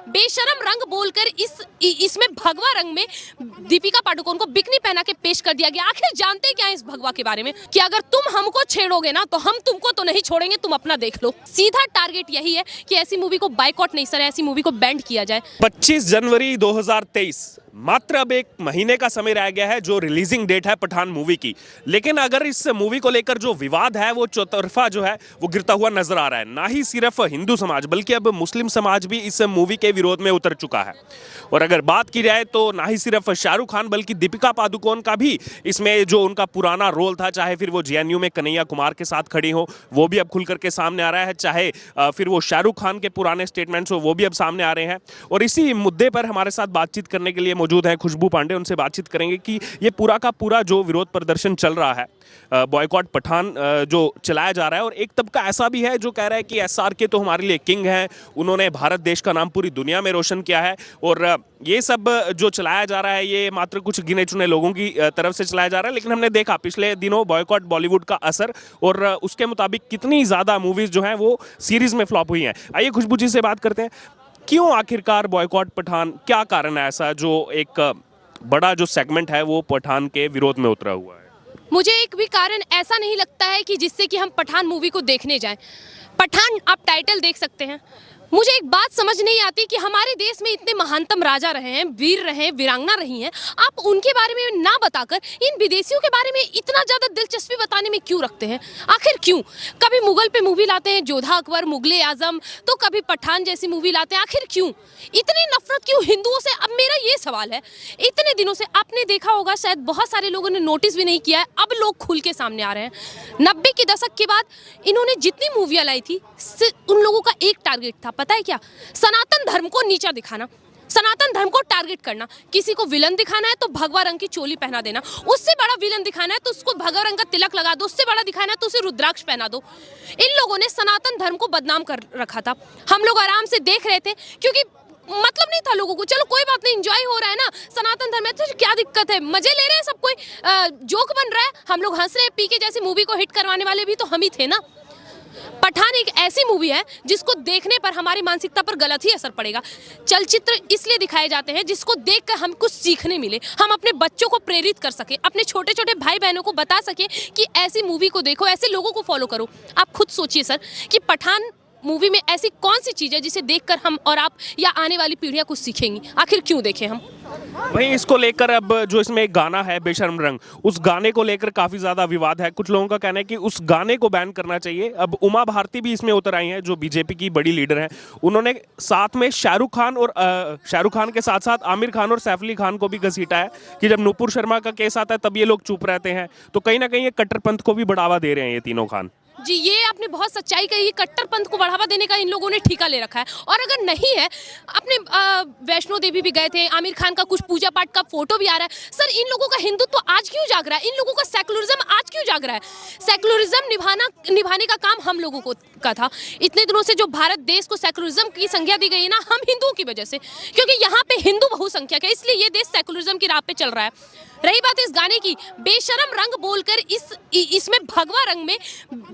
बेशरम रंग बोलकर इसमें भगवा रंग में दीपिका पादुकोण को बिकनी पहना के पेश कर दिया गया। आखिर जानते क्या है इस भगवा के बारे में कि अगर तुम हमको छेड़ोगे ना तो हम तुमको तो नहीं छोड़ेंगे, तुम अपना देख लो। सीधा टारगेट यही है कि ऐसी मूवी को बाइकआउट नहीं सर, ऐसी मूवी को बैंड किया जाए। 25 जनवरी 2023 मात्र अब एक महीने का समय रह गया है जो रिलीजिंग डेट है पठान मूवी की। लेकिन अगर इस मूवी को लेकर जो विवाद है वो चौतरफा जो है वो गिरता हुआ नजर आ रहा है। ना ही सिर्फ हिंदू समाज बल्कि अब मुस्लिम समाज भी इस मूवी के विरोध में उतर चुका है। और अगर बात की जाए तो ना ही सिर्फ शाहरुख खान बल्कि दीपिका पादुकोण का भी इसमें जो उनका पुराना रोल था, चाहे फिर वो जेएनयू में कन्हैया कुमार के साथ खड़ी हो, वो भी अब खुल करके सामने आ रहा है, चाहे फिर वो शाहरुख खान के पुराने स्टेटमेंट्स हो वो भी अब सामने आ रहे हैं। और इसी मुद्दे पर हमारे साथ बातचीत करने के लिए मौजूद है खुशबू पांडे। उनसे बातचीत करेंगे कि ये पूरा का पूरा जो विरोध प्रदर्शन चल रहा है, बॉयकॉट पठान जो चलाया जा रहा है, और एक तबका ऐसा भी है जो कह रहा है कि एसआरके तो हमारे लिए किंग है, उन्होंने भारत देश का नाम पूरी दुनिया में रोशन किया है, और ये सब जो चलाया जा रहा है ये मात्र कुछ गिने चुने लोगों की तरफ से चलाया जा रहा है। लेकिन हमने देखा पिछले दिनों बॉयकॉट बॉलीवुड का असर, और उसके मुताबिक कितनी ज़्यादा मूवीज़ जो हैं वो सीरीज़ में फ्लॉप हुई हैं। आइए खुशबू जी से बात करते हैं, क्यों आखिरकार बॉयकॉट पठान, क्या कारण है ऐसा जो एक बड़ा जो सेगमेंट है वो पठान के विरोध में उतरा हुआ है? मुझे एक भी कारण ऐसा नहीं लगता है कि जिससे कि हम पठान मूवी को देखने जाएं। पठान आप टाइटल देख सकते हैं। मुझे एक बात समझ नहीं आती कि हमारे देश में इतने महानतम राजा रहे हैं, वीर रहे हैं, वीरांगना रही हैं, आप उनके बारे में ना बताकर इन विदेशियों के बारे में इतना ज़्यादा दिलचस्पी बताने में क्यों रखते हैं? आखिर क्यों? कभी मुगल पे मूवी लाते हैं, जोधा अकबर, मुगले आजम, तो कभी पठान जैसी मूवी लाते हैं। आखिर क्यों इतनी नफरत क्यों हिंदुओं से? अब मेरा ये सवाल है, इतने दिनों से आपने देखा होगा, शायद बहुत सारे लोगों ने नोटिस भी नहीं किया है, अब लोग खुल के सामने आ रहे हैं। 90 के दशक के बाद इन्होंने जितनी मूवियाँ लाई थी उन लोगों का एक टारगेट था, पता है क्या? सनातन धर्म को नीचा दिखाना, सनातन धर्म को टारगेट करना। किसी को विलन दिखाना है तो भगवा रंग की चोली पहना देना, उससे बड़ा विलन दिखाना है तो उसको भगवा रंग का तिलक लगा दो, उससे बड़ा दिखाना है तो उसे रुद्राक्ष पहना दो। इन लोगों ने सनातन धर्म को बदनाम कर रखा था। हम लोग आराम से देख रहे थे क्योंकि मतलब नहीं था लोगों को, चलो कोई बात नहीं, एंजॉय हो रहा है ना, सनातन धर्म है तो क्या दिक्कत है, मजे ले रहे हैं सब, कोई जोक बन रहा है, हम लोग हंस रहे हैं। पीके जैसी मूवी को हिट करवाने वाले भी तो हम ही थे ना। पठान एक ऐसी मूवी है जिसको देखने पर हमारी मानसिकता पर गलत ही असर पड़ेगा। चलचित्र इसलिए दिखाए जाते हैं जिसको देखकर हम कुछ सीखने मिले, हम अपने बच्चों को प्रेरित कर सके, अपने छोटे छोटे भाई बहनों को बता सके कि ऐसी मूवी को देखो, ऐसे लोगों को फॉलो करो। आप खुद सोचिए सर कि पठान मूवी में ऐसी कौन सी चीज़ है जिसे देखकर हम और आप या आने वाली पीढ़ियां कुछ सीखेंगी? आखिर क्यों देखें हम? वहीं इसको लेकर अब जो इसमें एक गाना है बेशर्म रंग, उस गाने को लेकर काफी ज्यादा विवाद है। कुछ लोगों का कहना है कि उस गाने को बैन करना चाहिए। अब उमा भारती भी इसमें उतर आई हैं जो बीजेपी की बड़ी लीडर हैं, उन्होंने साथ में शाहरुख खान के साथ साथ आमिर खान और सैफ अली खान को भी घसीटा है कि जब नुपुर शर्मा का केस आता है तब ये लोग चुप रहते हैं। तो कहीं ना कहीं ये कट्टरपंथ को भी बढ़ावा दे रहे हैं ये तीनों खान। जी, ये आपने बहुत सच्चाई कही। कट्टरपंथ को बढ़ावा देने का इन लोगों ने ठेका ले रखा है। और अगर नहीं है, अपने वैष्णो देवी भी गए थे, आमिर खान का कुछ पूजा पाठ का फोटो भी आ रहा है। सर, इन लोगों का हिंदुत्व आज क्यों जाग रहा है? इन लोगों का सेकुलरिज्म आज क्यों जाग रहा है? सेकुलरिज्म निभाने का काम हम लोगों का था। इतने दिनों से जो भारत देश को सेकुलरिज्म की संज्ञा दी गई है ना, हम हिंदुओं की वजह से, क्योंकि यहाँ पे हिंदू बहुसंख्यक है, इसलिए ये देश सेकुलरिज्म की राह पे चल रहा है। रही बात इस गाने की, बेशरम रंग बोलकर इसमें भगवा रंग में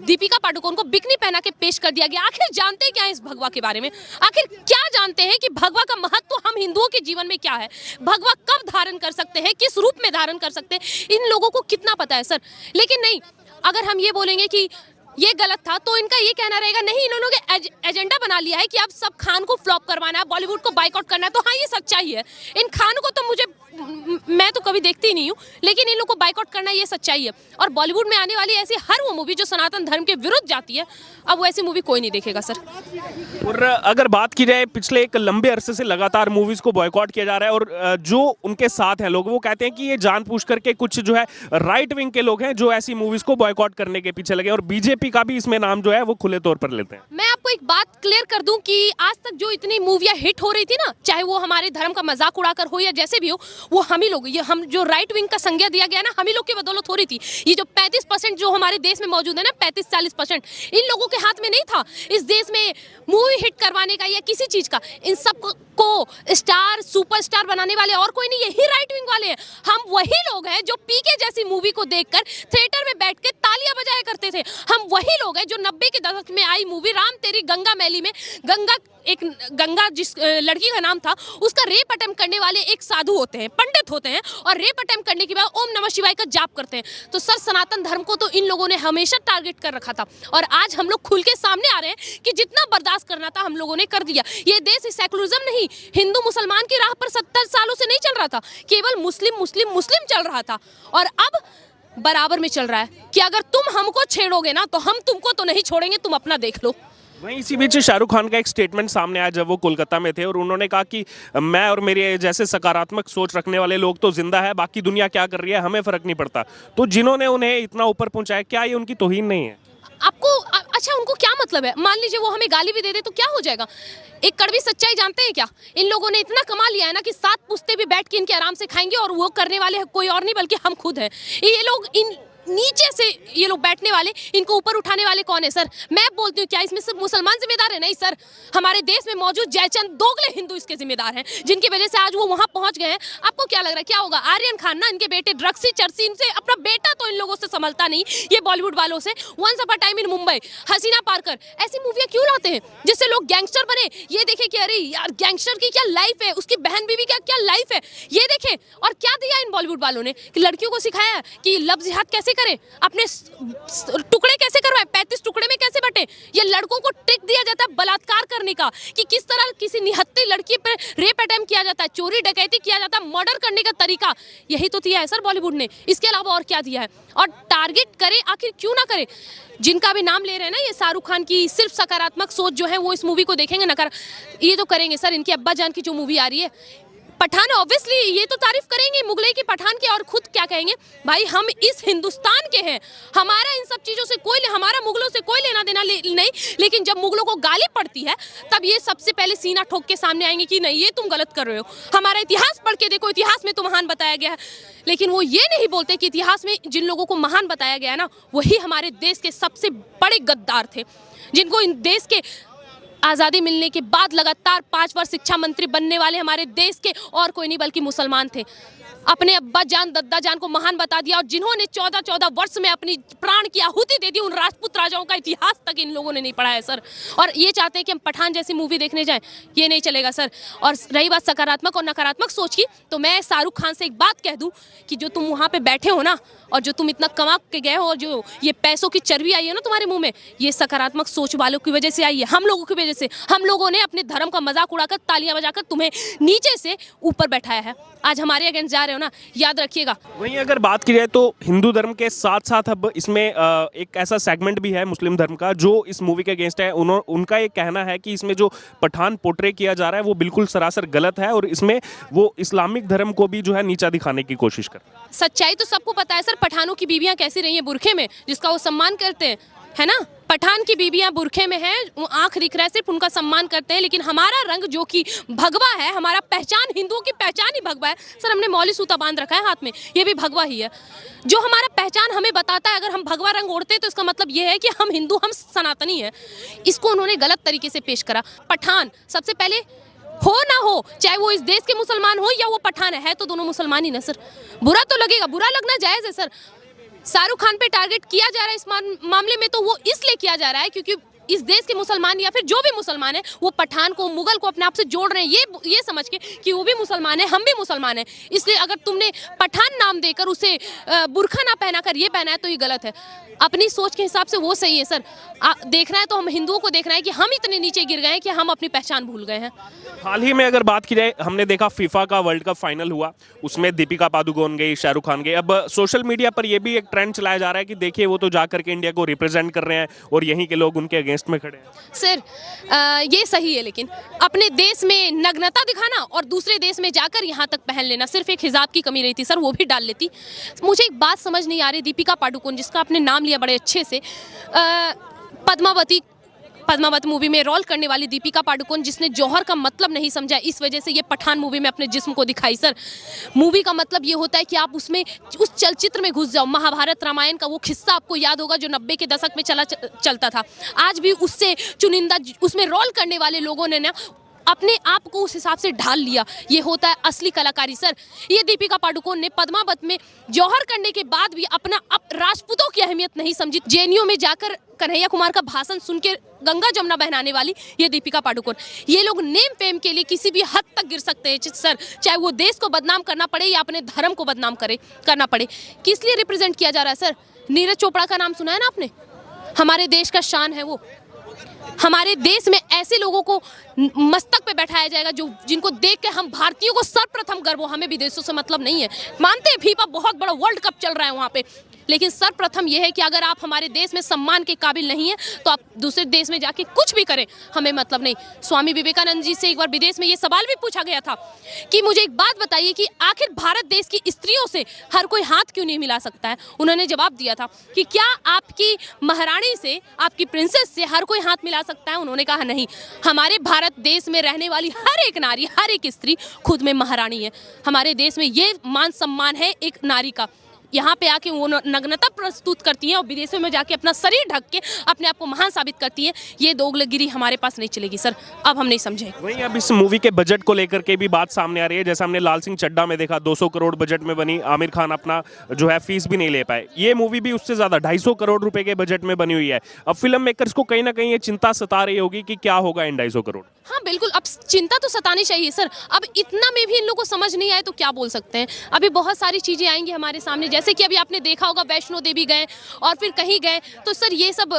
दीपिका पादुकोण को बिकनी पहना के पेश कर दिया गया। आखिर जानते क्या है इस भगवा के बारे में? आखिर क्या जानते हैं कि भगवा का महत्व हम हिंदुओं के जीवन में क्या है? भगवा कब धारण कर सकते हैं, किस रूप में धारण कर सकते हैं, इन लोगों को कितना पता है सर? लेकिन नहीं, अगर हम ये बोलेंगे कि ये गलत था तो इनका ये कहना रहेगा नहीं, इन्होंने एजेंडा बना लिया है कि अब सब खान को फ्लॉप करवाना है, बॉलीवुड को बाइकआउट करना है। तो हाँ, ये सच्चाई है। इन खान को तो मैं तो कभी देखती ही नहीं हूँ, लेकिन इन लोगों को बाइकआउट करना ये सच्चाई है। और बॉलीवुड में आने वाली ऐसी हर वो मूवी जो सनातन धर्म के विरुद्ध जाती है, अब वो ऐसी मूवी कोई नहीं देखेगा सर। और अगर बात की जाए, पिछले एक लंबे अरसे से लगातार मूवीज को बॉयकॉट किया जा रहा है, और जो उनके साथ हैं लोग वो कहते हैं कि ये जानबूझ करके कुछ जो है राइट विंग के लोग हैं जो ऐसी मूवीज को बॉयकॉट करने के पीछे लगे, और बीजेपी का भी इसमें नाम जो है वो खुले तौर पर लेते हैं। मैं आपको एक बात क्लियर कर दूं कि आज तक जो इतनी मूवियां हिट हो रही थी ना, चाहे वो हमारे धर्म का मजाक उड़ाकर हो या जैसे भी हो, वो हम ही लोग, ये हम जो राइट विंग का संज्ञा दिया गया ना, हम ही लोग की बदौलत हो रही थी। ये जो 35% जो हमारे देश में मौजूद है ना, 35-40%, इन लोगों के हाथ में नहीं था इस देश में मूवी हिट करवाने का या किसी चीज का। इन सब को स्टार सुपरस्टार बनाने वाले और कोई नहीं, यही राइट विंग वाले हैं। हम वही लोग हैं जो पीके जैसी मूवी को देखकर थिएटर में बैठ के तालियां बजाया करते थे। हम वही लोग हैं जो 90 के दशक में आई मूवी राम तेरी गंगा मैली में गंगा जिस लड़की का नाम था उसका रेप अटेम्प्ट करने वाले एक साधु होते हैं, पंडित होते हैं, और रेप अटेम्प्ट करने के बाद ओम नमः शिवाय का जाप करते हैं। तो सर सनातन धर्म को तो इन लोगों ने हमेशा टारगेट कर रखा था, और आज हम लोग खुल के सामने आ रहे हैं कि जितना बर्दाश्त करना था हम लोगों ने कर दिया। ये देश सेकुलरिज्म नहीं, हिंदू मुसलमान की राह पर 70 सालों से नहीं चल रहा था, केवल मुस्लिम मुस्लिम मुस्लिम चल रहा था, और अब बराबर में चल रहा है कि अगर तुम हमको छेड़ोगे ना तो हम तुमको तो नहीं छोड़ेंगे, तुम अपना देख लो। वहीं इसी बीच शाहरुख खान का एक स्टेटमेंट सामने आया जब वो कोलकाता में थे, और उन्होंने कहा कि मैं और मेरे जैसे सकारात्मक सोच रखने वाले लोग तो जिंदा है, बाकी दुनिया क्या कर रही है हमें फर्क नहीं पड़ता। तो जिन्होंने उन्हें इतना ऊपर पहुंचाया, क्या ये उनकी तौहीन नहीं है? आपको अच्छा उनको क्या मतलब है? मान लीजिए वो हमें गाली भी दे दे तो क्या हो जाएगा? एक कड़वी सच्चाई जानते हैं क्या? इन लोगों ने इतना कमा लिया है ना कि 7 पुश्ते भी बैठ के इनके आराम से खाएंगे, और वो करने वाले कोई और नहीं बल्कि हम खुद हैं। ये लोग इन नीचे से ये लोग बैठने वाले, इनको ऊपर उठाने वाले कौन है सर? मैं बोलती हूँ क्या इसमें सिर्फ मुसलमान जिम्मेदार है? नहीं सर, हमारे देश में मौजूद जयचंद दोगले हिंदू इसके जिम्मेदार हैं, जिनकी वजह से आज वो वहां पहुंच गए हैं। आपको क्या लग रहा है क्या होगा? आर्यन खान ना, इनके बेटे ड्रग्सी चर्सी, इनसे अपना बेटा तो इन लोगों से संभलता नहीं, ये बॉलीवुड वालों से। Once upon time in Mumbai, Haseena Parkar, ऐसी मूवियां क्यों लाते हैं जिससे लोग गैंगस्टर बने? ये देखे कि अरे यार गैंगस्टर की क्या लाइफ है, उसकी बहन बीवी का क्या लाइफ है, ये देखें। और क्या दिया इन बॉलीवुड वालों ने कि लड़कियों को सिखाया कि लव जिहाद कैसे करें, अपने टुकड़े कैसे करवाएं, 35 टुकड़े में कैसे बटे। ये लड़कों को ट्रिक दिया जाता है बलात्कार करने का, कि किस तरह किसी निहत्ती लड़की पर रेप अटेम्प्ट किया जाता है, चोरी डकैती किया जाता है, मर्डर करने का तरीका। यही तो दिया है सर बॉलीवुड ने, इसके अलावा और क्या दिया है? और टारगेट करे, आखिर क्यों ना करे? जिनका भी नाम ले रहे हैं ना, ये शाहरुख खान की सिर्फ सकारात्मक सोच जो है वो इस मूवी को देखेंगे, नकार ये तो करेंगे सर। इनकी अब्बा जान की जो मूवी आ रही है पठान, ऑब्वियसली ये तो तारीफ करेंगे मुगले की पठान की, और खुद क्या कहेंगे? भाई हम इस हिंदुस्तान के हैं, हमारा इन सब चीजों से हमारा मुगलों से कोई लेना देना नहीं। लेकिन जब मुगलों को गाली पड़ती है तब ये सबसे पहले सीना ठोक के सामने आएंगे कि नहीं ये तुम गलत कर रहे हो, हमारा इतिहास पढ़ के देखो, इतिहास में तो महान बताया गया है। लेकिन वो ये नहीं बोलते कि इतिहास में जिन लोगों को महान बताया गया है ना, वही हमारे देश के सबसे बड़े गद्दार थे, जिनको इन देश के आज़ादी मिलने के बाद लगातार 5 बार शिक्षा मंत्री बनने वाले हमारे देश के और कोई नहीं बल्कि मुसलमान थे। अपने अब्बा जान दद्दा जान को महान बता दिया, और जिन्होंने 14-14 वर्ष में अपनी प्राण की आहुति दे दी, उन राजपूत राजाओं का इतिहास तक इन लोगों ने नहीं पढ़ा है सर। और ये चाहते हैं कि हम पठान जैसी मूवी देखने जाएं, ये नहीं चलेगा सर। और रही बात सकारात्मक और नकारात्मक सोच की, तो मैं शाहरुख खान से एक बात कह दूं कि जो तुम वहाँ पे बैठे हो ना, और जो तुम इतना कमा के गए हो, और जो ये पैसों की चर्बी आई है ना तुम्हारे मुंह में, ये सकारात्मक सोच वालों की वजह से आई है, हम लोगों की वजह से। हम लोगों ने अपने धर्म का मजाक उड़ाकर, तालियां बजाकर तुम्हें नीचे से ऊपर बैठाया है। आज हमारे अगेंस्ट जा रहे हो ना, याद रखिएगा। वहीं अगर बात की जाए तो हिंदू धर्म के साथ साथ अब इसमें एक ऐसा सेगमेंट भी है मुस्लिम धर्म का जो इस मूवी के अगेंस्ट है। उनका ये कहना है कि इसमें जो पठान पोर्ट्रे किया जा रहा है वो बिल्कुल सरासर गलत है, और इसमें वो इस्लामिक धर्म को भी जो है नीचा दिखाने की कोशिश कर। सच्चाई तो सबको पता है सर, पठानों की बीवियां कैसी रही हैं बुरखे में, जिसका वो सम्मान करते हैं, है ना? पठान की बीबियां बुरखे में हैं, वो आंख दिख रहा है सिर्फ, उनका सम्मान करते हैं। लेकिन हमारा रंग जो कि भगवा है, हमारा पहचान, हिंदुओं की पहचान ही भगवा है सर। हमने मौली सूता बांध रखा है हाथ में, ये भी भगवा ही है। जो हमारा पहचान हमें बताता है, अगर हम भगवा रंग ओढ़ते हैं तो इसका मतलब ये है कि हम हिंदू, हम सनातनी हैं। इसको उन्होंने गलत तरीके से पेश करा। पठान सबसे पहले हो ना हो, चाहे वो इस देश के मुसलमान हो या वो पठान है तो दोनों मुसलमान ही ना सर। बुरा तो लगेगा, बुरा लगना जायज है सर। शाहरुख खान पे टारगेट किया जा रहा है इस मामले में, तो वो इसलिए किया जा रहा है क्योंकि इस देश के मुसलमान या फिर जो भी मुसलमान है वो पठान को, मुगल को अपने आप से जोड़ रहे हैं, ये समझ के कि वो भी मुसलमान है, हम भी मुसलमान हैं। इसलिए अगर तुमने पठान नाम देकर उसे बुरखा ना पहनाकर ये पहना है तो ये गलत है। अपनी सोच के हिसाब से वो सही है सर। देखना है तो हम हिंदुओं को देखना है कि हम इतने नीचे गिर गए हैं कि हम अपनी पहचान भूल गए हैं। हाल ही में अगर बात की जाए, हमने देखा फीफा का वर्ल्ड कप फाइनल हुआ, उसमें दीपिका पादुकोण गई, शाहरुख खान गए। अब सोशल मीडिया पर यह भी एक ट्रेंड चलाया जा रहा है कि देखिए वो तो जाकर के इंडिया को रिप्रेजेंट कर रहे हैं और यहीं के लोग उनके अगेंस्ट में खड़े हैं। सर ये सही है, लेकिन अपने देश में नग्नता दिखाना और दूसरे देश में जाकर यहाँ तक पहन लेना, सिर्फ एक हिजाब की कमी रही थी सर, वो भी डाल लेती। मुझे एक बात समझ नहीं आ रही, दीपिका पादुकोण जिसका आपने नाम लिया बड़े अच्छे से, पद्मावत मूवी में रोल करने वाली दीपिका पादुकोण, जिसने जौहर का मतलब नहीं समझा, इस वजह से ये पठान मूवी में अपने जिस्म को दिखाई। सर मूवी का मतलब ये होता है कि आप उसमें उस चलचित्र में घुस जाओ। महाभारत रामायण का वो किस्सा आपको याद होगा जो 90 के दशक में चलता था। आज भी उससे चुनिंदा उसमें रोल करने वाले लोगों ने ना अपने आप को उस हिसाब से ढाल लिया, ये होता है असली कलाकारी सर। ये दीपिका पादुकोण ने पद्मावत में जौहर करने के बाद भी अपना राजपूतों की अहमियत नहीं समझी। जेएनयू में जाकर कन्हैया कुमार का भाषण सुन के गंगा जमुना बहनाने वाली ये दीपिका पादुकोण। ये लोग नेम फेम के लिए किसी भी हद तक गिर सकते हैं सर, चाहे वो देश को बदनाम करना पड़े या अपने धर्म को बदनाम करना पड़े। किस लिए रिप्रेजेंट किया जा रहा है सर? नीरज चोपड़ा का नाम सुना है ना आपने? हमारे देश का शान है वो। हमारे देश में ऐसे लोगों को मस्तक पे बैठाया जाएगा जिनको देख के हम भारतीयों को सर्वप्रथम गर्व हो। हमें विदेशों से मतलब नहीं है, मानते हैं फीफा बहुत बड़ा वर्ल्ड कप चल रहा है वहाँ पे, लेकिन सर्वप्रथम यह है कि अगर आप हमारे देश में सम्मान के काबिल नहीं है तो आप दूसरे देश में जाके कुछ भी करें, हमें मतलब नहीं। स्वामी विवेकानंद जी से एक बार विदेश में ये सवाल भी पूछा गया था कि मुझे एक बात बताइए कि आखिर भारत देश की स्त्रियों से हर कोई हाथ क्यों नहीं मिला सकता है? उन्होंने जवाब दिया था कि क्या आपकी महारानी से, आपकी प्रिंसेस से हर कोई हाथ मिला सकता है? उन्होंने कहा नहीं, हमारे भारत देश में रहने वाली हर एक नारी, हर एक स्त्री खुद में महारानी है। हमारे देश में ये मान सम्मान है एक नारी का। यहाँ पे आके वो नग्नता प्रस्तुत करती हैं और विदेशों में जाके अपना शरीर ढक के अपने आप को महान साबित करती हैं। ये दोगलगिरी हमारे पास नहीं चलेगी सर, अब हम नहीं समझे। वहीं अब इस मूवी के बजट को लेकर के भी बात सामने आ रही है। जैसा हमने लाल सिंह चड्ढा में देखा, 200 करोड़ बजट में बनी, आमिर खान अपना जो है फीस भी नहीं ले पाए। ये मूवी भी उससे ज्यादा 250 करोड़ रुपए के बजट में बनी हुई है। अब फिल्म मेकर्स को कहीं ना कहीं ये चिंता सता रही होगी कि क्या होगा इन 250 करोड़। हाँ बिल्कुल, अब चिंता तो सतानी चाहिए सर। अब इतना में भी इन लोगों को समझ नहीं आए तो क्या बोल सकते हैं। अभी बहुत सारी चीजें आएंगी हमारे सामने, जैसे कि अभी आपने देखा होगा वैष्णो देवी गए और फिर कहीं गए, तो सर ये सब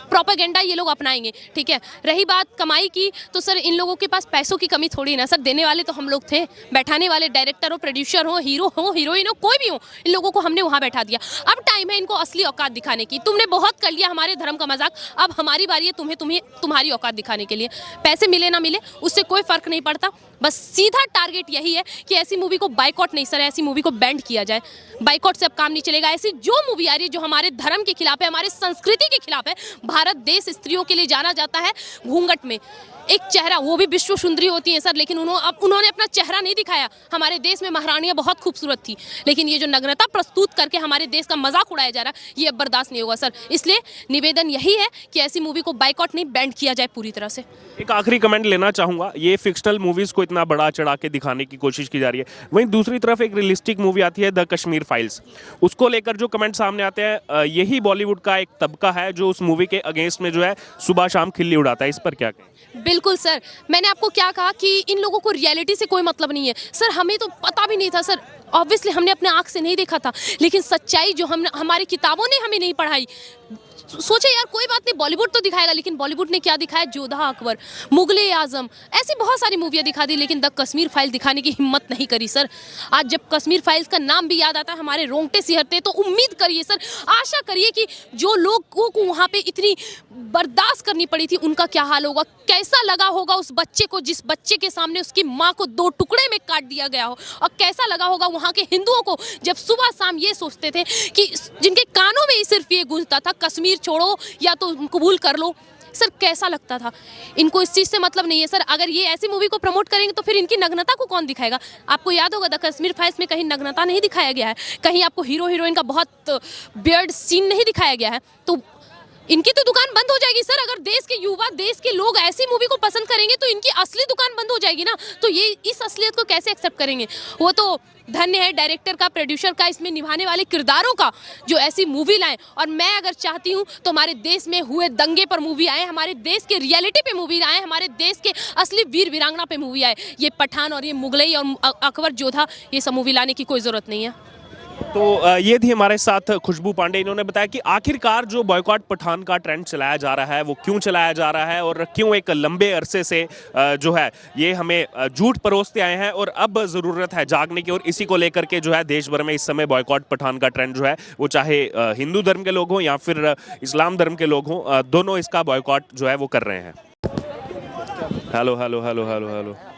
प्रोपेगेंडा ये लोग अपनाएंगे, ठीक है। रही बात कमाई की, तो सर इन लोगों के पास पैसों की कमी थोड़ी ना सर, देने वाले तो हम लोग थे, बैठाने वाले डायरेक्टर हो, प्रोड्यूसर हो, हीरो हो, हीरोइन हो, कोई भी हो, इन लोगों को हमने वहाँ बैठा दिया। अब टाइम है इनको असली औकात दिखाने की। तुमने बहुत कर लिया हमारे धर्म का मजाक, अब हमारी बारी है तुम्हें तुम्हारी औकात दिखाने के लिए। पैसे मिले ना मिले उससे कोई फर्क नहीं पड़ता, बस सीधा टारगेट यही है कि ऐसी मूवी को बाइकआउट नहीं सर, ऐसी मूवी को बैंड किया जाए। बाइकआउट से अब काम नहीं चलेगा। ऐसी जो मूवी आ रही है जो हमारे धर्म के खिलाफ है, हमारे संस्कृति के खिलाफ है। भारत देश स्त्रियों के लिए जाना जाता है घूंघट में, एक चेहरा, वो भी विश्व सुंदरी होती है सर, लेकिन उन्होंने अपना चेहरा नहीं दिखाया। हमारे देश में महारानियां बहुत खूबसूरत थी, लेकिन ये जो नग्नता प्रस्तुत करके हमारे देश का मजाक उड़ाया जा रहा है, ये अब बर्दाश्त नहीं होगा सर। इसलिए निवेदन यही है कि ऐसी मूवी को बाइकआउट नहीं, बैंड किया जाए पूरी तरह से। एक आखिरी कमेंट लेना चाहूंगा, ये फिक्शनल मूवीज को इतना बड़ा चढ़ा के दिखाने की कोशिश की जा रही है, वहीं दूसरी तरफ एक रियलिस्टिक मूवी आती है द कश्मीर फाइल्स, उसको लेकर जो कमेंट सामने आते हैं, यही बॉलीवुड का एक तबका है जो उस मूवी के अगेंस्ट में जो है सुबह शाम खिल्ली उड़ाता है। इस पर क्या कहें? बिल्कुल सर, मैंने आपको क्या कहा कि इन लोगों को रियलिटी से कोई मतलब नहीं है सर। हमें तो पता भी नहीं था सर, ऑब्वियसली हमने अपने आंख से नहीं देखा था, लेकिन सच्चाई जो हमारी किताबों ने हमें नहीं पढ़ाई। सोचे यार कोई बात नहीं, बॉलीवुड तो दिखाएगा, लेकिन बॉलीवुड ने क्या दिखाया? जोधा अकबर, मुगले आजम, ऐसी बहुत सारी मूवियाँ दिखा दी, लेकिन द कश्मीर फाइल दिखाने की हिम्मत नहीं करी सर। आज जब कश्मीर फाइल्स का नाम भी याद आता है हमारे रोंगटे सिहरते। तो उम्मीद करिए सर, आशा करिए कि जो लोगों को वहाँ पे इतनी बर्दाश्त करनी पड़ी थी उनका क्या हाल होगा, कैसा लगा होगा उस बच्चे को जिस बच्चे के सामने उसकी माँ को 2 टुकड़े में काट दिया गया हो, और कैसा लगा होगा वहाँ के हिंदुओं को जब सुबह शाम ये सोचते थे कि जिनके कानों में सिर्फ ये गूंजता था कश्मीर छोड़ो या तो कबूल कर लो। सर कैसा लगता था? इनको इस चीज़ से मतलब नहीं है सर। अगर ये ऐसी मूवी को प्रमोट करेंगे तो फिर इनकी नग्नता को कौन दिखाएगा? आपको याद होगा द कश्मीर फाइल्स में कहीं नग्नता नहीं दिखाया गया है, कहीं आपको हीरो हीरोइन का बहुत बियर्ड सीन नहीं दिखाया गया है। तो इनकी तो दुकान बंद हो जाएगी सर। अगर देश के युवा, देश के लोग ऐसी मूवी को पसंद करेंगे तो इनकी असली दुकान बंद हो जाएगी ना। तो ये इस असलियत को कैसे एक्सेप्ट करेंगे? वो तो धन्य है डायरेक्टर का, प्रोड्यूसर का, इसमें निभाने वाले किरदारों का जो ऐसी मूवी लाएं। और मैं अगर चाहती हूँ तो हमारे देश में हुए दंगे पर मूवी आए, हमारे देश के रियलिटी पे मूवी आए, हमारे देश के असली वीर वीरांगना पे मूवी आए। ये पठान और ये मुगलई और अकबर जोधा, ये सब मूवी लाने की कोई ज़रूरत नहीं है। तो ये थी हमारे साथ खुशबू पांडे। इन्होंने बताया कि आखिरकार जो बॉयकॉट पठान का ट्रेंड चलाया जा रहा है वो क्यों चलाया जा रहा है और क्यों एक लंबे अरसे से जो है ये हमें झूठ परोसते आए हैं और अब ज़रूरत है जागने की। और इसी को लेकर के जो है देश भर में इस समय बॉयकॉट पठान का ट्रेंड जो है वो चाहे हिंदू धर्म के लोग हों या फिर इस्लाम धर्म के लोग हों, दोनों इसका बॉयकॉट जो है वो कर रहे हैं। Hello hello hello hello hello